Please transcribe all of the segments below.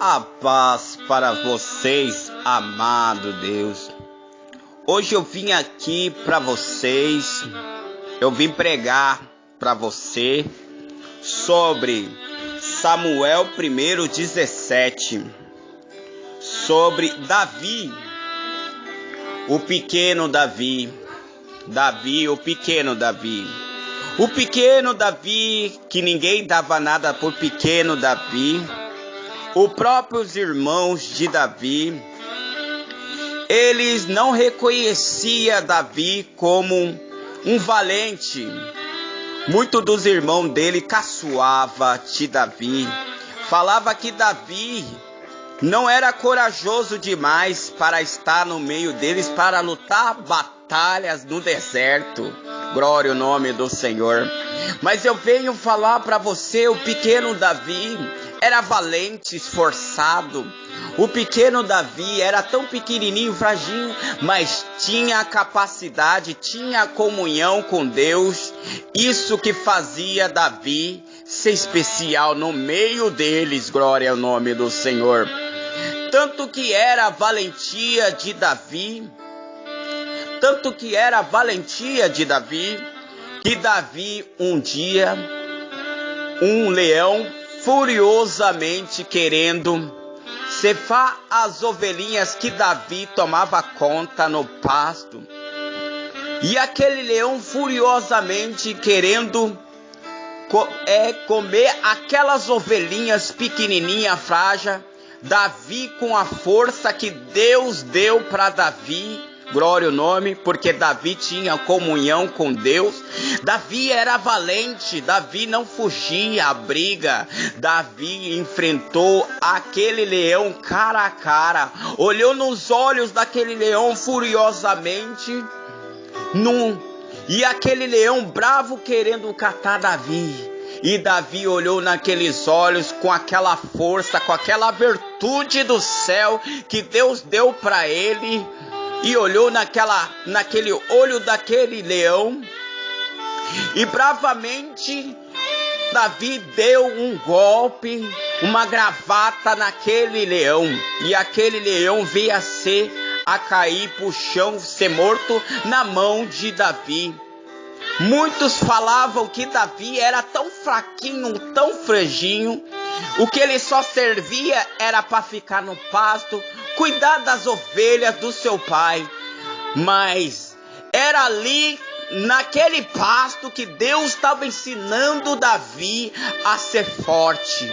A paz para vocês, amado Deus. Hoje eu vim aqui para vocês, eu vim pregar para você sobre Samuel 1:17, sobre Davi, o pequeno Davi. O pequeno Davi. O pequeno Davi, que ninguém dava nada por pequeno Davi. Os próprios irmãos de Davi, eles não reconheciam Davi como um valente. Muitos dos irmãos dele caçoavam de Davi. Falava que Davi não era corajoso demais para estar no meio deles, para lutar batalhas no deserto. Glória ao nome do Senhor. Mas eu venho falar para você, o pequeno Davi era valente, esforçado. O pequeno Davi era tão pequenininho, fraginho, mas tinha a capacidade, tinha a comunhão com Deus. Isso que fazia Davi ser especial no meio deles. Glória ao nome do Senhor. Tanto que era a valentia de Davi, que Davi um dia, um leão furiosamente querendo ceifar as ovelhinhas que Davi tomava conta no pasto. E aquele leão furiosamente querendo comer aquelas ovelhinhas pequenininhas, frágeis. Davi, com a força que Deus deu para Davi, glória ao nome, porque Davi tinha comunhão com Deus. Davi era valente, Davi não fugia à briga. Davi enfrentou aquele leão cara a cara, olhou nos olhos daquele leão furiosamente, e aquele leão bravo querendo catar Davi. E Davi olhou naqueles olhos com aquela força, com aquela virtude do céu que Deus deu para ele. E olhou naquele olho daquele leão. E bravamente Davi deu um golpe, uma gravata naquele leão. E aquele leão veio a cair pro chão, ser morto na mão de Davi. Muitos falavam que Davi era tão fraquinho, tão franjinho. O que ele só servia era para ficar no pasto, cuidar das ovelhas do seu pai. Mas era ali, naquele pasto, que Deus estava ensinando Davi a ser forte.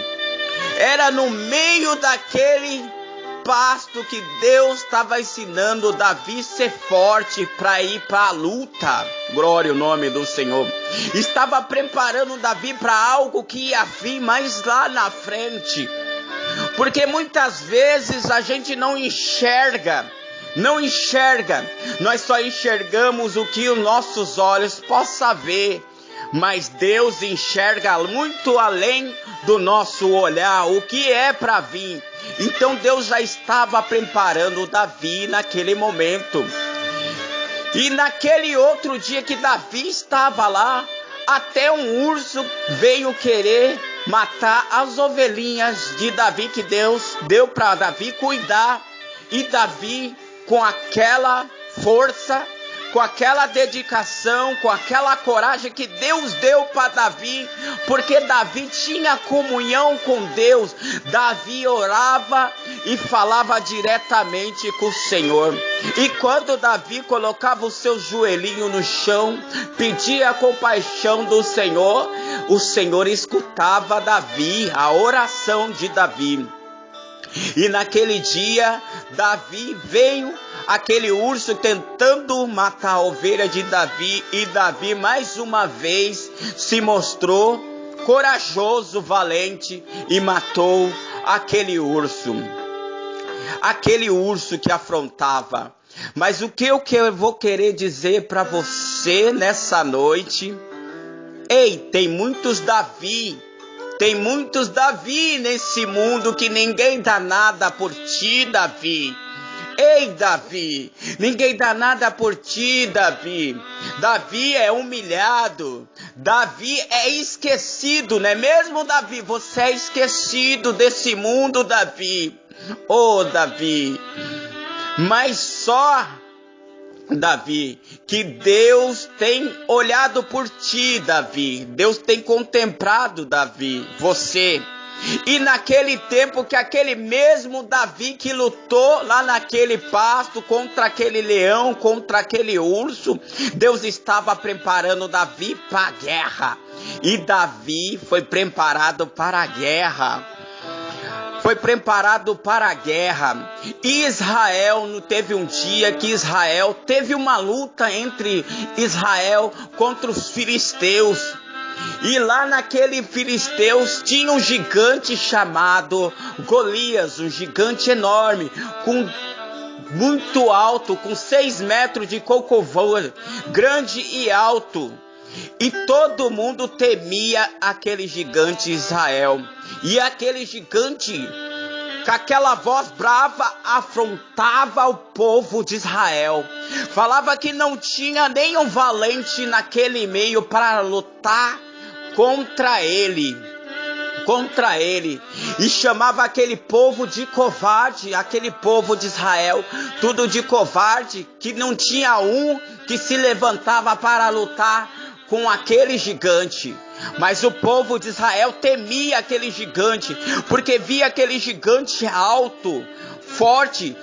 Era no meio daquele pasto que Deus estava ensinando Davi a ser forte para ir para a luta. Glória ao nome do Senhor. Estava preparando Davi para algo que ia vir mais lá na frente. Porque muitas vezes a gente não enxerga. Nós só enxergamos o que os nossos olhos possam ver. Mas Deus enxerga muito além do nosso olhar, o que é para vir. Então Deus já estava preparando Davi naquele momento. E naquele outro dia que Davi estava lá, até um urso veio querer matar as ovelhinhas de Davi, que Deus deu para Davi cuidar. E Davi, com aquela força, com aquela dedicação, com aquela coragem que Deus deu para Davi, porque Davi tinha comunhão com Deus. Davi orava e falava diretamente com o Senhor. E quando Davi colocava o seu joelhinho no chão, pedia a compaixão do Senhor, o Senhor escutava Davi, a oração de Davi. E naquele dia, Davi veio, aquele urso tentando matar a ovelha de Davi, e Davi mais uma vez se mostrou corajoso, valente, e matou aquele urso que afrontava. Mas o que eu vou querer dizer para você nessa noite? Ei, tem muitos Davi nesse mundo que ninguém dá nada por ti, Davi. Ei, Davi, ninguém dá nada por ti, Davi. Davi é humilhado, Davi é esquecido, não é mesmo, Davi? Você é esquecido desse mundo, Davi. Oh, Davi, mas só, Davi, que Deus tem olhado por ti, Davi. Deus tem contemplado, Davi, você. E naquele tempo que aquele mesmo Davi que lutou lá naquele pasto contra aquele leão, contra aquele urso, Deus estava preparando Davi para a guerra. E Davi foi preparado para a guerra. Foi preparado para a guerra. E Israel, não teve um dia que Israel teve uma luta entre Israel contra os filisteus. E lá naquele filisteus tinha um gigante chamado Golias, um gigante enorme, muito alto, com 6 metros de cocovô, grande e alto. E todo mundo temia aquele gigante Israel. E aquele gigante, com aquela voz brava, afrontava o povo de Israel. Falava que não tinha nenhum valente naquele meio para lutar contra ele. E chamava aquele povo de covarde, aquele povo de Israel, tudo de covarde, que não tinha um que se levantava para lutar com aquele gigante. Mas o povo de Israel temia aquele gigante, porque via aquele gigante alto, forte,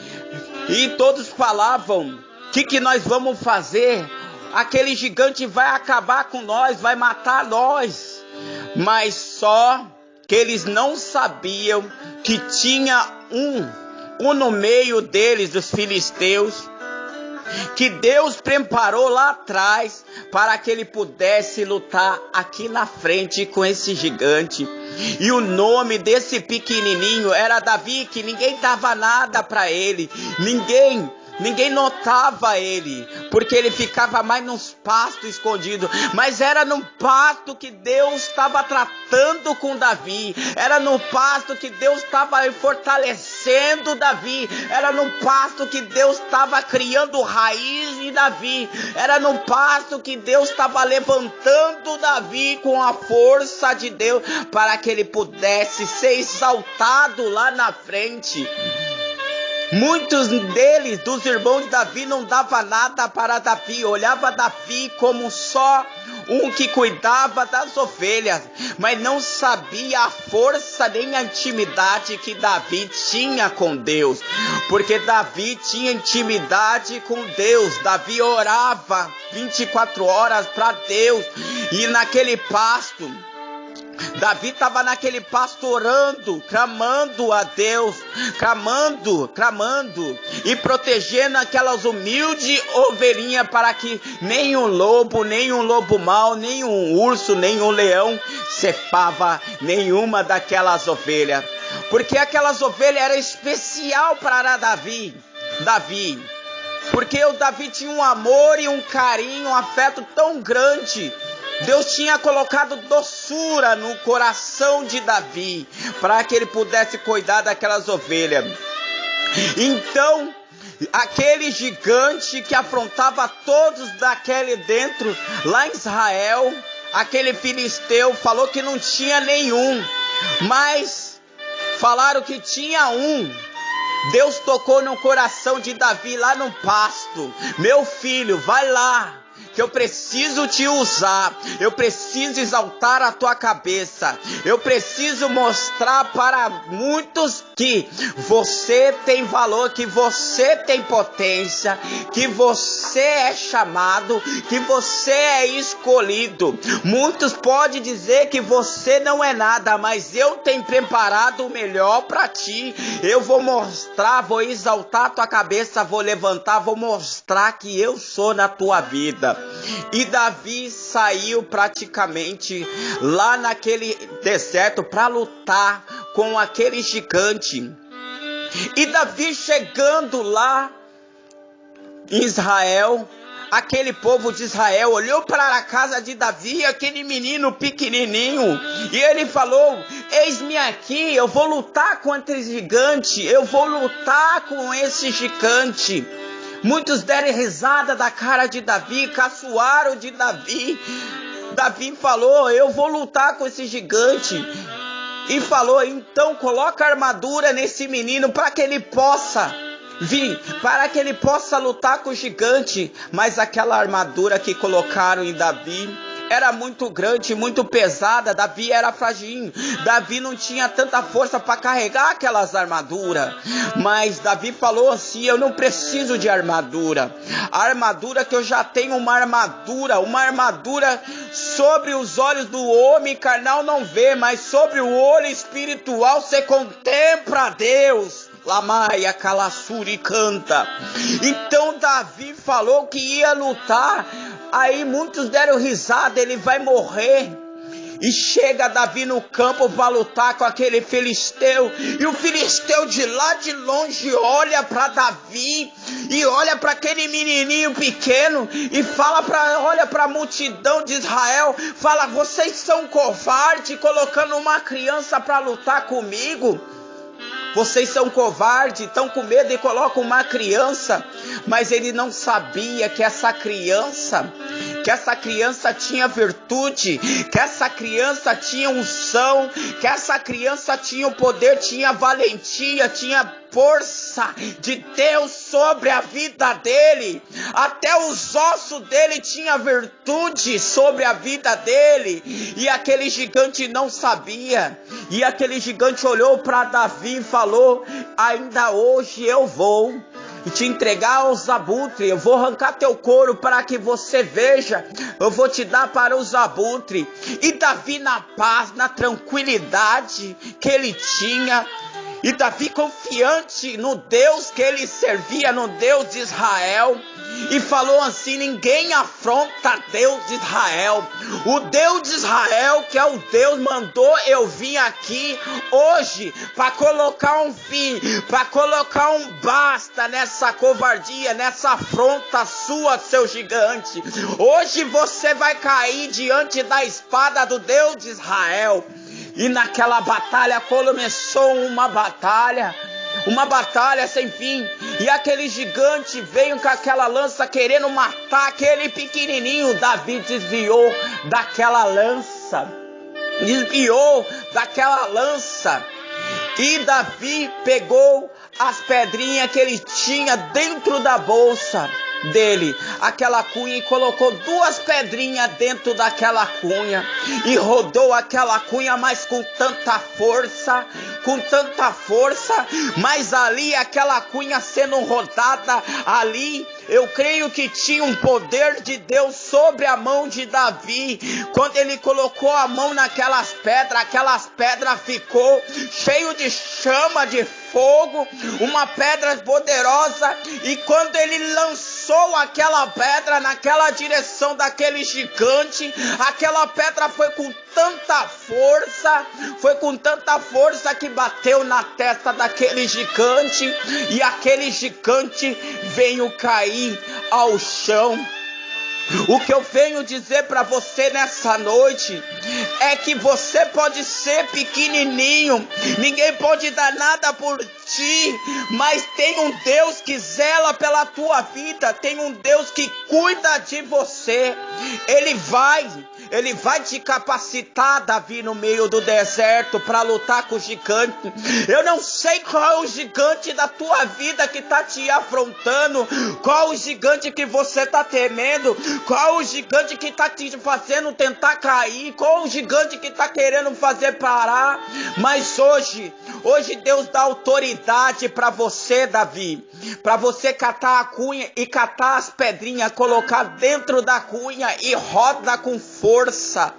e todos falavam: o que nós vamos fazer? Aquele gigante vai acabar com nós, vai matar nós. Mas só que eles não sabiam que tinha um no meio deles, dos filisteus, que Deus preparou lá atrás para que ele pudesse lutar aqui na frente com esse gigante. E o nome desse pequenininho era Davi, que ninguém dava nada para ele, ninguém notava ele, porque ele ficava mais nos pastos escondido. Mas era no pasto que Deus estava tratando com Davi. Era no pasto que Deus estava fortalecendo Davi. Era no pasto que Deus estava criando raiz em Davi. Era no pasto que Deus estava levantando Davi com a força de Deus, para que ele pudesse ser exaltado lá na frente. Muitos deles, dos irmãos de Davi, não dava nada para Davi, olhava Davi como só um que cuidava das ovelhas, mas não sabia a força nem a intimidade que Davi tinha com Deus, porque Davi tinha intimidade com Deus. Davi orava 24 horas para Deus, e naquele pasto, Davi estava naquele pasto orando, clamando a Deus, clamando, e protegendo aquelas humildes ovelhinhas, para que nenhum lobo mau, nenhum urso, nenhum leão cefava nenhuma daquelas ovelhas, porque aquelas ovelhas eram especial para Davi, porque o Davi tinha um amor e um carinho, um afeto tão grande. Deus tinha colocado doçura no coração de Davi, para que ele pudesse cuidar daquelas ovelhas. Então, aquele gigante que afrontava todos daquele dentro, lá em Israel, aquele filisteu, falou que não tinha nenhum, mas falaram que tinha um. Deus tocou no coração de Davi lá no pasto: meu filho, vai lá, que eu preciso te usar, eu preciso exaltar a tua cabeça, eu preciso mostrar para muitos que você tem valor, que você tem potência, que você é chamado, que você é escolhido. Muitos podem dizer que você não é nada, mas eu tenho preparado o melhor para ti. Eu vou mostrar, vou exaltar a tua cabeça, vou levantar, vou mostrar que eu sou na tua vida. E Davi saiu praticamente lá naquele deserto para lutar com aquele gigante. E Davi chegando lá em Israel, aquele povo de Israel olhou para a casa de Davi, aquele menino pequenininho, e ele falou: eis-me aqui, eu vou lutar contra esse gigante, eu vou lutar com esse gigante. Muitos deram risada da cara de Davi, caçoaram de Davi. Davi falou, eu vou lutar com esse gigante. E falou, então coloca armadura nesse menino para que ele possa vir, para que ele possa lutar com o gigante. Mas aquela armadura que colocaram em Davi era muito grande, muito pesada. Davi era fraginho. Davi não tinha tanta força para carregar aquelas armaduras. Mas Davi falou assim, eu não preciso de armadura. A armadura que eu já tenho, uma armadura sobre os olhos do homem carnal não vê, mas sobre o olho espiritual você contempla a Deus. Lamaia, Calassuri canta. Então Davi falou que ia lutar. Aí muitos deram risada, ele vai morrer. E chega Davi no campo para lutar com aquele filisteu. E o filisteu de lá de longe olha para Davi e olha para aquele menininho pequeno e olha para a multidão de Israel. Fala, vocês são covardes colocando uma criança para lutar comigo. Vocês são covardes, estão com medo e colocam uma criança. Mas ele não sabia que essa criança tinha virtude, que essa criança tinha unção, que essa criança tinha o poder, tinha valentia, tinha força de Deus sobre a vida dele. Até os ossos dele tinha virtude sobre a vida dele. E aquele gigante não sabia. E aquele gigante olhou para Davi e falou, ainda hoje eu vou te entregar aos abutres, eu vou arrancar teu couro para que você veja, eu vou te dar para os abutres. E Davi na paz, na tranquilidade que ele tinha, e Davi confiante no Deus que ele servia, no Deus de Israel, e falou assim, ninguém afronta Deus de Israel. O Deus de Israel, que é o Deus, mandou eu vir aqui hoje para colocar um fim, para colocar um basta nessa covardia, nessa afronta sua, seu gigante. Hoje você vai cair diante da espada do Deus de Israel. E naquela batalha começou uma batalha sem fim. E aquele gigante veio com aquela lança querendo matar aquele pequenininho. Davi desviou daquela lança. E Davi pegou as pedrinhas que ele tinha dentro da bolsa dele, aquela cunha, e colocou 2 pedrinhas dentro daquela cunha e rodou aquela cunha, mas com tanta força, mas ali aquela cunha sendo rodada ali, eu creio que tinha um poder de Deus sobre a mão de Davi. Quando ele colocou a mão naquelas pedras ficou cheio de chama de fogo, uma pedra poderosa. E quando ele lançou aquela pedra naquela direção daquele gigante, aquela pedra foi com tanta força que bateu na testa daquele gigante, e aquele gigante veio cair ao chão. O que eu venho dizer para você nessa noite é que você pode ser pequenininho, ninguém pode dar nada por ti, mas tem um Deus que zela pela tua vida, tem um Deus que cuida de você. Ele vai te capacitar, Davi, no meio do deserto para lutar com o gigante. Eu não sei qual é o gigante da tua vida que está te afrontando, qual o gigante que você está temendo, qual o gigante que está te fazendo tentar cair, qual o gigante que está querendo fazer parar. Mas hoje Deus dá autoridade para você, Davi, para você catar a cunha e catar as pedrinhas, colocar dentro da cunha e roda com força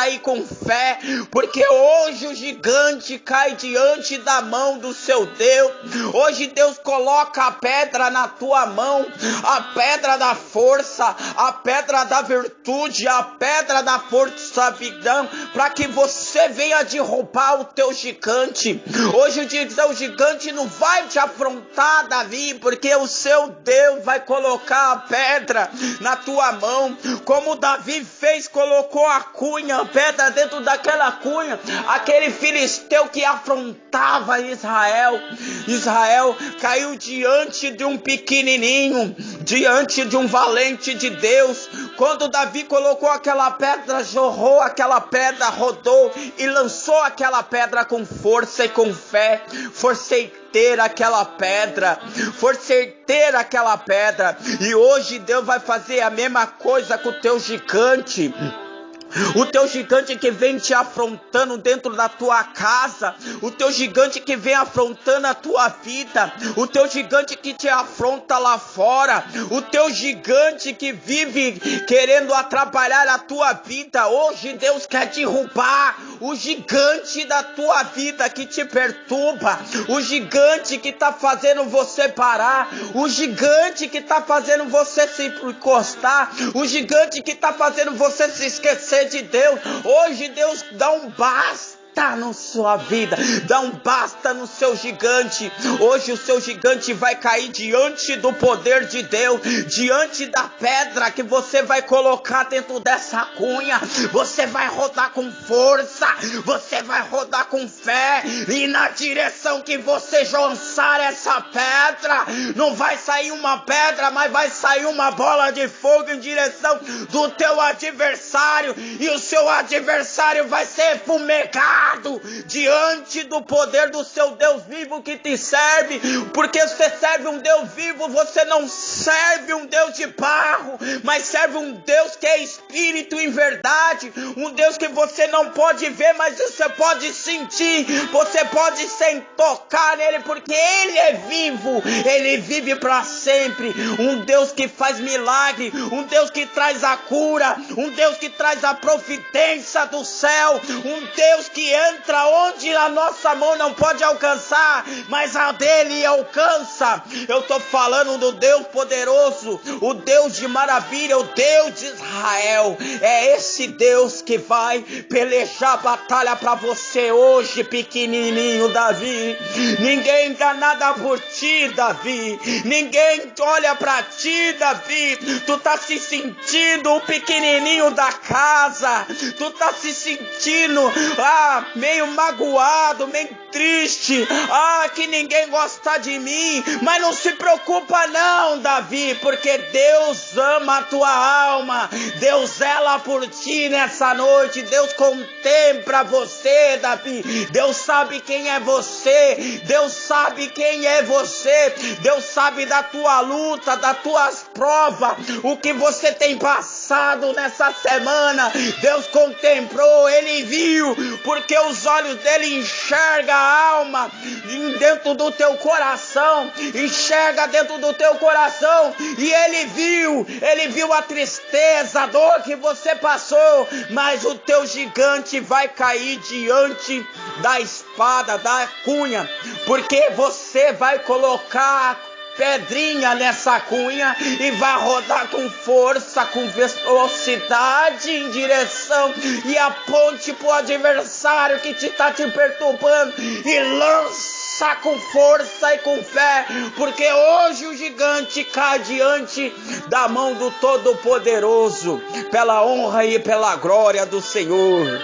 e com fé, porque hoje o gigante cai diante da mão do seu Deus. Hoje Deus coloca a pedra na tua mão, a pedra da força, a pedra da virtude, a pedra da força vidão, para que você venha derrubar o teu gigante. Hoje o gigante não vai te afrontar, Davi, porque o seu Deus vai colocar a pedra na tua mão. como Davi fez, colocou a cunha, a pedra dentro daquela cunha, aquele filisteu que afrontava Israel caiu diante de um pequenininho, diante de um valente de Deus. Quando Davi colocou aquela pedra, jorrou aquela pedra, rodou e lançou aquela pedra com força e com fé. Foi certeira aquela pedra, e hoje Deus vai fazer a mesma coisa com o teu gigante. O teu gigante que vem te afrontando dentro da tua casa, o teu gigante que vem afrontando a tua vida, o teu gigante que te afronta lá fora, o teu gigante que vive querendo atrapalhar a tua vida. Hoje Deus quer derrubar o gigante da tua vida que te perturba, o gigante que está fazendo você parar, o gigante que está fazendo você se encostar, o gigante que está fazendo você se esquecer de Deus. Hoje Deus dá um basta na sua vida, dá um basta no seu gigante. Hoje o seu gigante vai cair diante do poder de Deus, diante da pedra que você vai colocar dentro dessa cunha. Você vai rodar com força, você vai rodar com fé, e na direção que você lançar essa pedra, não vai sair uma pedra, mas vai sair uma bola de fogo em direção do teu adversário, e o seu adversário vai ser fumegado diante do poder do seu Deus vivo que te serve. Porque você serve um Deus vivo, você não serve um Deus de barro, mas serve um Deus que é espírito em verdade, um Deus que você não pode ver, mas você pode sentir, você pode tocar nele, porque ele é vivo, ele vive para sempre. Um Deus que faz milagre, um Deus que traz a cura, um Deus que traz a providência do céu, um Deus que entra onde a nossa mão não pode alcançar, mas a dele alcança. Eu estou falando do Deus poderoso, o Deus de maravilha, o Deus de Israel. É esse Deus que vai pelejar a batalha para você hoje, pequenininho Davi. Ninguém dá nada por ti, Davi. Ninguém olha para ti, Davi. Tu tá se sentindo o pequenininho da casa, tu tá se sentindo meio magoado, meio triste, que ninguém gosta de mim. Mas não se preocupa não, Davi, porque Deus ama a tua alma, Deus zela por ti nessa noite. Deus contempla você, Davi. Deus sabe quem é você, Deus sabe quem é você, Deus sabe da tua luta, das tuas provas, o que você tem passado nessa semana. Deus contemplou, ele viu, porque os olhos dele enxergam a alma dentro do teu coração, enxerga dentro do teu coração, e ele viu a tristeza, a dor que você passou, mas o teu gigante vai cair diante da espada, da cunha, porque você vai colocar pedrinha nessa cunha e vai rodar com força, com velocidade em direção e aponte para o adversário que está te perturbando e lança com força e com fé, porque hoje o gigante cai diante da mão do Todo-Poderoso, pela honra e pela glória do Senhor.